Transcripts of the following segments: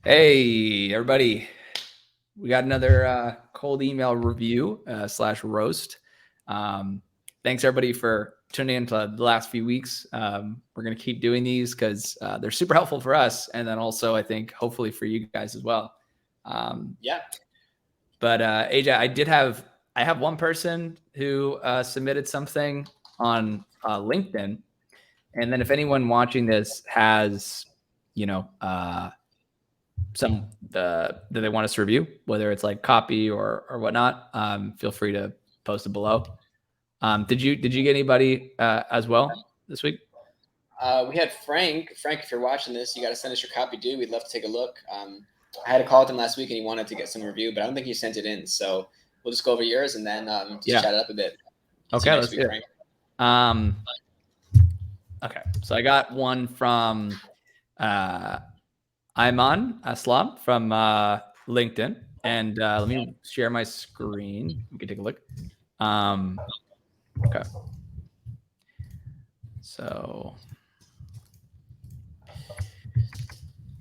Hey, everybody. We got another cold email review / roast. Thanks, everybody, for tuning in to the last few weeks. We're going to keep doing these because they're super helpful for us. And then also, I think, hopefully for you guys as well. Yeah. But AJ, I have one person who submitted something on LinkedIn. And then if anyone watching this has, some that they want us to review, whether it's like copy or whatnot, feel free to post it below. Did you get anybody as well this week? We had Frank. Frank, if you're watching this, you got to send us your copy, dude. We'd love to take a look. I had a call with him last week, and he wanted to get some review, but I don't think he sent it in. So we'll just go over yours and then just chat it up a bit. Okay, let's do it. Okay, so I got one from Ayman Aslam from LinkedIn, and let me share my screen. You can take a look. Okay. So,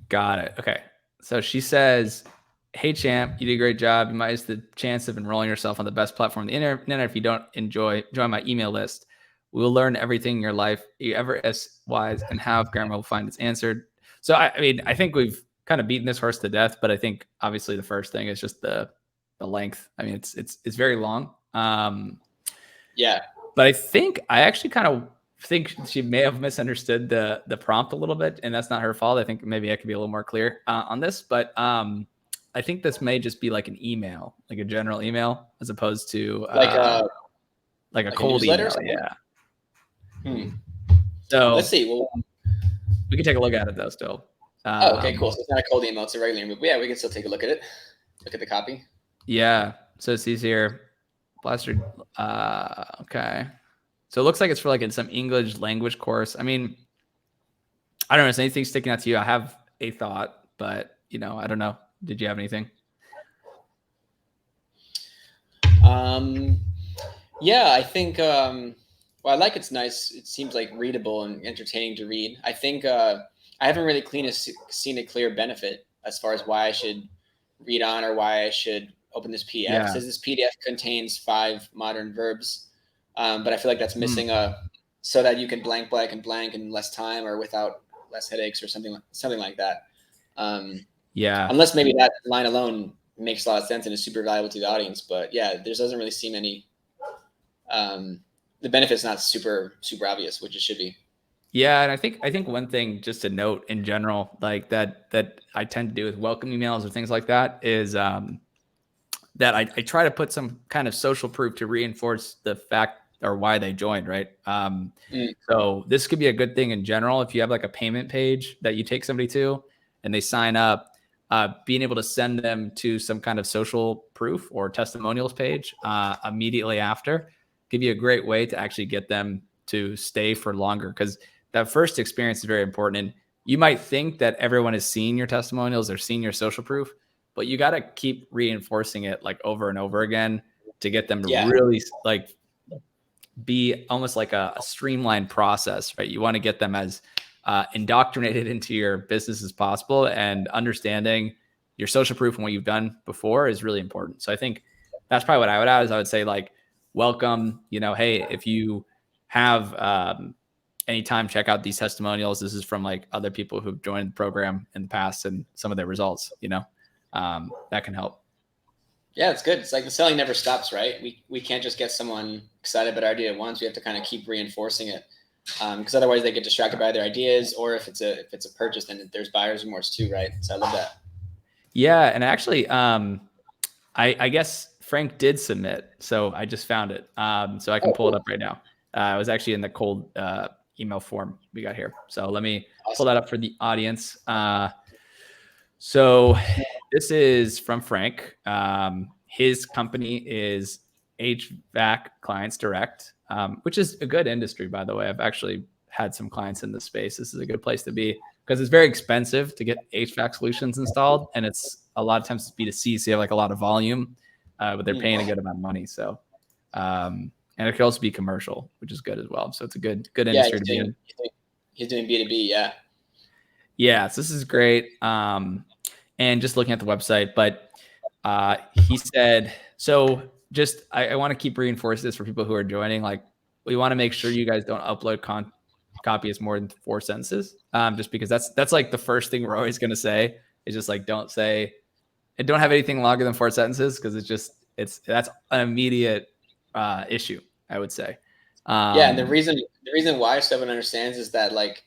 got it. Okay. So she says, "Hey champ, you did a great job. You might miss the chance of enrolling yourself on the best platform on the internet if you don't join my email list. We will learn everything in your life you ever wise and have grammar will find it's answered." So I mean, I think we've kind of beaten this horse to death, but I think obviously the first thing is just the length. I mean, it's very long. Yeah. But I actually kind of think she may have misunderstood the prompt a little bit, and that's not her fault. I think maybe I could be a little more clear on this, but I think this may just be like an email, like a general email, as opposed to like a cold email. Yeah. So let's see. Well, we can take a look at it though. Still. Okay, cool. So it's not a cold email; it's a regular email. But yeah, we can still take a look at it. Look at the copy. Yeah. So it says here, Blaster. Okay. So it looks like it's for like in some English language course. I mean, I don't know. Is anything sticking out to you? I have a thought, but I don't know. Did you have anything? Yeah, I think. Well, I like it's nice. It seems like readable and entertaining to read. I think I haven't really seen a clear benefit as far as why I should read on or why I should open this PDF. Yeah. It says this PDF contains 5 modern verbs, but I feel like that's missing so that you can blank in less time or without less headaches or something like that. Yeah. Unless maybe that line alone makes a lot of sense and is super valuable to the audience. But yeah, there doesn't really seem any. The benefit's not super obvious, which it should be. Yeah, and I think one thing just to note in general, like that I tend to do with welcome emails or things like that is that I try to put some kind of social proof to reinforce the fact or why they joined, right? So this could be a good thing in general if you have like a payment page that you take somebody to and they sign up. Being able to send them to some kind of social proof or testimonials page immediately after give you a great way to actually get them to stay for longer, because that first experience is very important. And you might think that everyone has seen your testimonials or seen your social proof, but you got to keep reinforcing it like over and over again to get them to really like be almost like a streamlined process, right? You want to get them as indoctrinated into your business as possible, and understanding your social proof and what you've done before is really important. So I think that's probably what I would add is I would say like, welcome, hey, if you have anytime, check out these testimonials. This is from like other people who've joined the program in the past and some of their results, that can help. Yeah, it's good. It's like the selling never stops, right? We can't just get someone excited about our idea at once. We have to kind of keep reinforcing it, because otherwise they get distracted by their ideas, or if it's a purchase, then there's buyer's remorse too, right? So I love that. Yeah, and actually, I guess Frank did submit, so I just found it, so I can pull it up right now. It was actually in the cold email form we got here, so let me pull that up for the audience. So this is from Frank. His company is HVAC Clients Direct, which is a good industry, by the way. I've actually had some clients in this space. This is a good place to be because it's very expensive to get HVAC solutions installed, and it's a lot of times it's B2C, so you have like a lot of volume, but they're paying a good amount of money. So, and it could also be commercial, which is good as well. So it's a good industry to be in. He's doing B2B, yeah. Yeah, so this is great. and just looking at the website. But he said, so just I want to keep reinforcing this for people who are joining. Like, we want to make sure you guys don't upload copy as more than 4 sentences, just because that's like the first thing we're always going to say is just like don't say and don't have anything longer than 4 sentences, because that's an immediate issue, I would say. Yeah, and the reason why someone understands is that, like,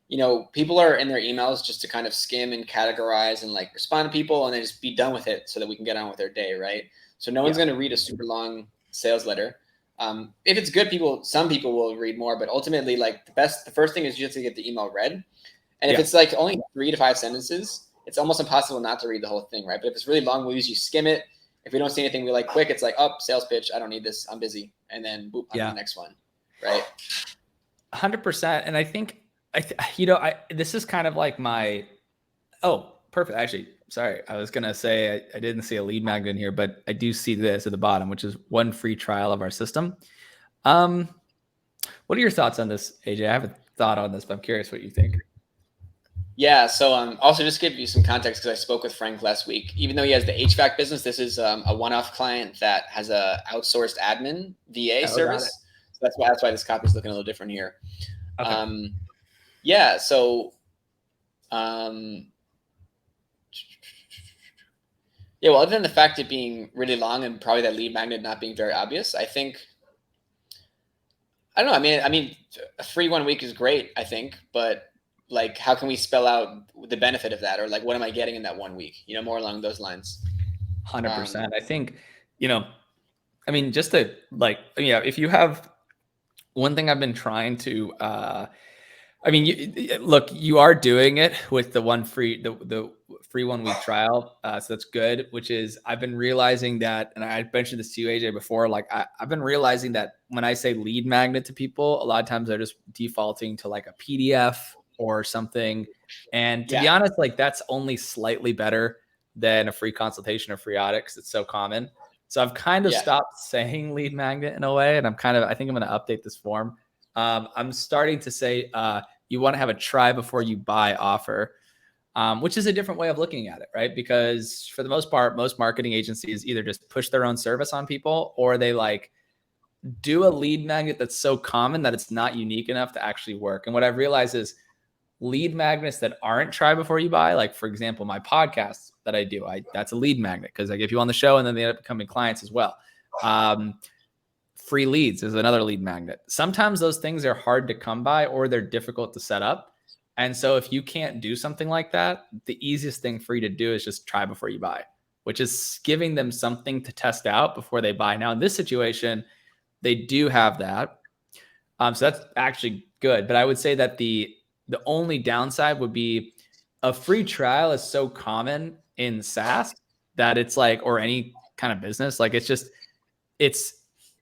you know, people are in their emails just to kind of skim and categorize and like respond to people and then just be done with it so that we can get on with their day, right? So no one's going to read a super long sales letter. If it's good, some people will read more, but ultimately, like, the first thing is just to get the email read. And if it's like only 3 to 5 sentences, it's almost impossible not to read the whole thing, right? But if it's really long, we usually skim it. If we don't see anything we like quick, it's like, oh, sales pitch, I don't need this, I'm busy, and then boop, on to the next one, right? 100%. And I think this is kind of like perfect. Actually, sorry, I was gonna say I didn't see a lead magnet in here, but I do see this at the bottom, which is 1 free trial of our system. What are your thoughts on this, AJ? I haven't thought on this, but I'm curious what you think. Yeah. So also just give you some context, because I spoke with Frank last week. Even though he has the HVAC business, this is a one-off client that has a outsourced admin VA service. So that's why this copy is looking a little different here. Okay. Yeah. So, yeah. Well, other than the fact it being really long and probably that lead magnet not being very obvious, I think, I don't know. I mean, a free 1 week is great, I think, but like, how can we spell out the benefit of that? Or like, what am I getting in that 1 week? You know, more along those lines. 100%. I think, I mean, just to like, if you have one thing I've been trying to, I mean, look, you are doing it with the free 1 week trial. So that's good, which is I've been realizing that, and I mentioned this to you, AJ, before, like I've been realizing that when I say lead magnet to people, a lot of times they're just defaulting to like a PDF or something. And to be honest, like that's only slightly better than a free consultation or free audit, because it's so common. So I've kind of stopped saying lead magnet in a way. And I think I'm going to update this form. I'm starting to say, you want to have a try before you buy offer, which is a different way of looking at it, right? Because for the most part, most marketing agencies either just push their own service on people, or they like do a lead magnet that's so common that it's not unique enough to actually work. And what I've realized is lead magnets that aren't try before you buy, like for example, my podcasts that I do, that's a lead magnet because I get you on the show and then they end up becoming clients as well. Free leads is another lead magnet. Sometimes those things are hard to come by or they're difficult to set up. And so if you can't do something like that, the easiest thing for you to do is just try before you buy, which is giving them something to test out before they buy. Now, in this situation, they do have that. So that's actually good. But I would say that the only downside would be a free trial is so common in SaaS that it's like, or any kind of business, like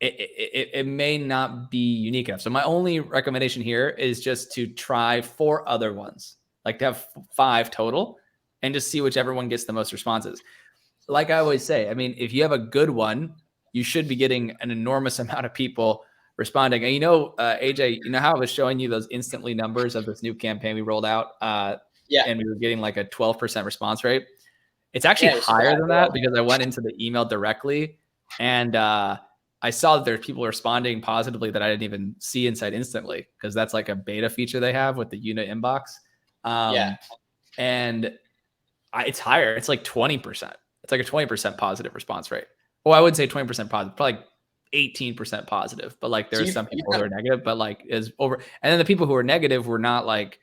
it may not be unique enough. So my only recommendation here is just to try 4 other ones, like to have 5 total and just see whichever one gets the most responses. Like I always say, I mean, if you have a good one, you should be getting an enormous amount of people responding. And AJ, you know how I was showing you those instantly numbers of this new campaign we rolled out? And we were getting like a 12% response rate. It's actually higher than that because I went into the email directly and I saw that there's people responding positively that I didn't even see inside instantly, because that's like a beta feature they have with the unit inbox. And it's higher. It's like 20%. It's like a 20% positive response rate. Well, I would say 20% positive, probably 18% positive, but like there's some people who are negative, but like is over. And then the people who are negative were not like,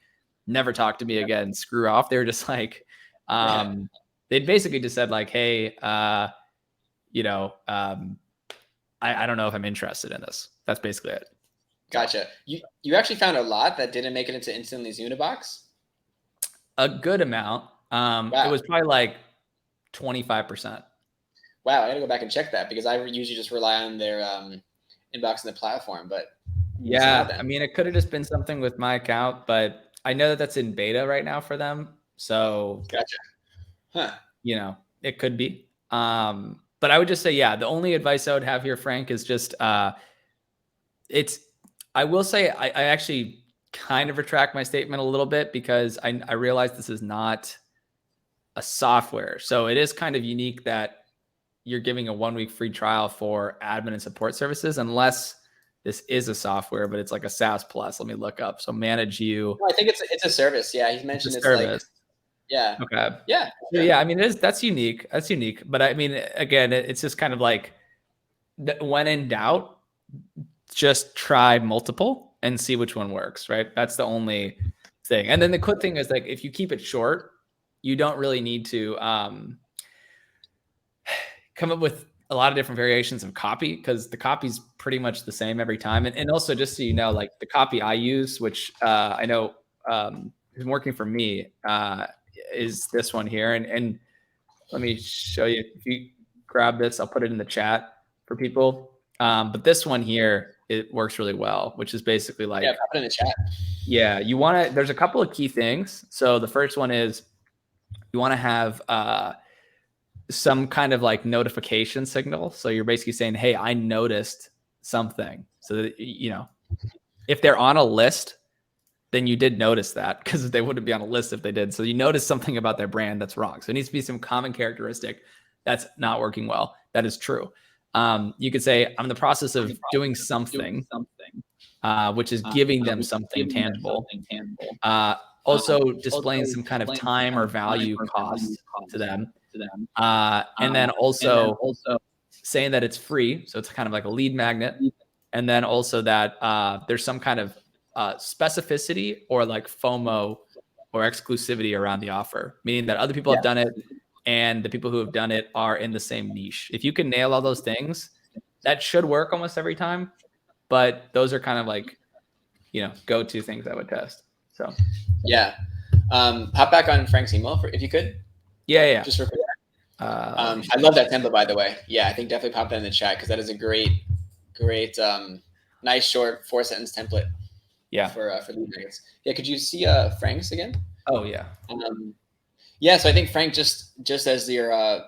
never talk to me again, screw off. They were just like, they basically just said like, hey, I don't know if I'm interested in this. That's basically it. Gotcha. You actually found a lot that didn't make it into Instantly's Unibox? A good amount. It was probably like 25%. Wow, I gotta go back and check that because I usually just rely on their inbox in the platform. But yeah, I mean, it could have just been something with my account, but I know that that's in beta right now for them. So gotcha. Huh. It could be. But I would just say, yeah, the only advice I would have here, Frank, is just I will say I actually kind of retract my statement a little bit because I realize this is not a software. So it is kind of unique that you're giving a 1 week free trial for admin and support services, unless this is a software, but it's like a SaaS plus. Let me look up. So Manage You. No, I think it's a service. Yeah, he mentioned it's like, Service. yeah, Okay. yeah, Yeah. I mean, that's unique. That's unique. But I mean, again, it's just kind of like when in doubt, just try multiple and see which one works, right? That's the only thing. And then the cool thing is, like, if you keep it short, you don't really need to come up with a lot of different variations of copy, because the copy's pretty much the same every time. And also, just so you know, like the copy I use, which I know is working for me, is this one here. And let me show you. If you grab this, I'll put it in the chat for people. But this one here, it works really well, which is basically like, yeah, pop it in the chat. yeah, you want to, there's a couple of key things. So the first one is you want to have some kind of like notification signal. So you're basically saying, hey, I noticed something. So that, you know, if they're on a list, then you did notice that, because they wouldn't be on a list if they did. So you notice something about their brand that's wrong. So it needs to be some common characteristic that's not working well. That is true. You could say, I'm in the process of doing something, which is giving them something tangible. Also displaying some kind of time or value cost to them. And then also saying that it's free. So it's kind of like a lead magnet. And then also that there's some kind of specificity or like FOMO or exclusivity around the offer, meaning that other people have done it and the people who have done it are in the same niche. If you can nail all those things, that should work almost every time. But those are kind of like, you know, go-to things I would test. So yeah, hop back on Frank's email if you could. Yeah. Just real quick. I love that template, by the way. Yeah, I think definitely pop that in the chat, because that is a great, nice short 4-sentence template. Yeah. For lead magnets. Yeah, could you see Frank's again? Oh yeah. Yeah, so I think Frank, just as your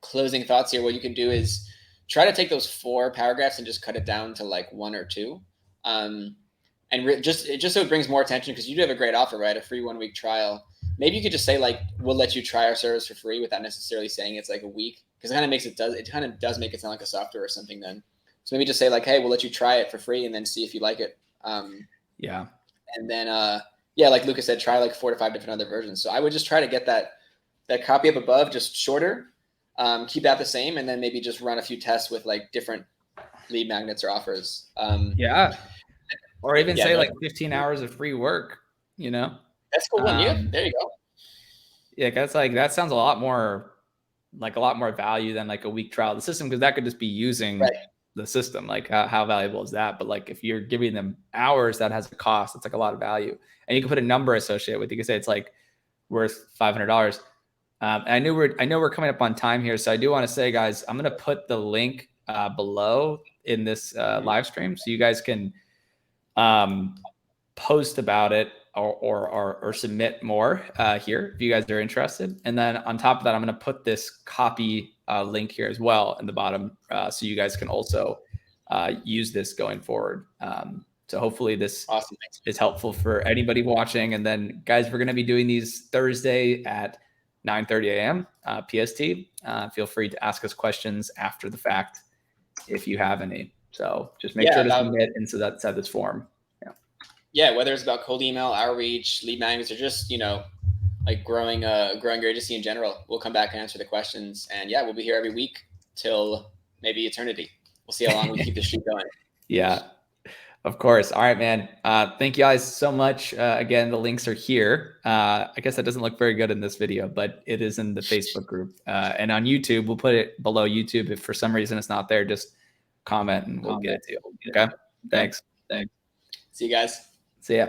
closing thoughts here, what you can do is try to take those 4 paragraphs and just cut it down to like 1 or 2. And just so it brings more attention, because you do have a great offer, right? A free 1 week trial. Maybe you could just say like, we'll let you try our service for free, without necessarily saying it's like a week, because it kind of does make it sound like a software or something then. So maybe just say like, hey, we'll let you try it for free and then see if you like it. Yeah. And then like Lucas said, try like 4 to 5 different other versions. So I would just try to get that copy up above just shorter, keep that the same, and then maybe just run a few tests with like different lead magnets or offers. Yeah. Or even say like 15 hours of free work, you know? That's cool one. Yeah, there you go. Yeah, that's like, that sounds a lot more value than like a week trial of the system, because that could just be using the system. Like how valuable is that? But like if you're giving them hours, that has a cost. It's like a lot of value, and you can put a number associated with it. You can say it's like worth $500. And I know we're coming up on time here, so I do want to say, guys, I'm going to put the link below in this live stream, so you guys can post about it or submit more here if you guys are interested. And then on top of that, I'm going to put this copy link here as well in the bottom, so you guys can also use this going forward. So hopefully this is helpful for anybody watching. And then, guys, we're going to be doing these Thursday at 9:30 a.m. PST. Feel free to ask us questions after the fact if you have any. So just make sure to submit into that this form. Yeah, whether it's about cold email, outreach, lead magnets, or just, you know, like growing your agency in general, we'll come back and answer the questions. And yeah, we'll be here every week till maybe eternity. We'll see how long we keep this streak going. Yeah, of course. All right, man. Thank you guys so much. Again, the links are here. I guess that doesn't look very good in this video, but it is in the Facebook group. And on YouTube, we'll put it below YouTube. If for some reason it's not there, just comment and we'll get it to you. Okay. Thanks. See you guys. See ya.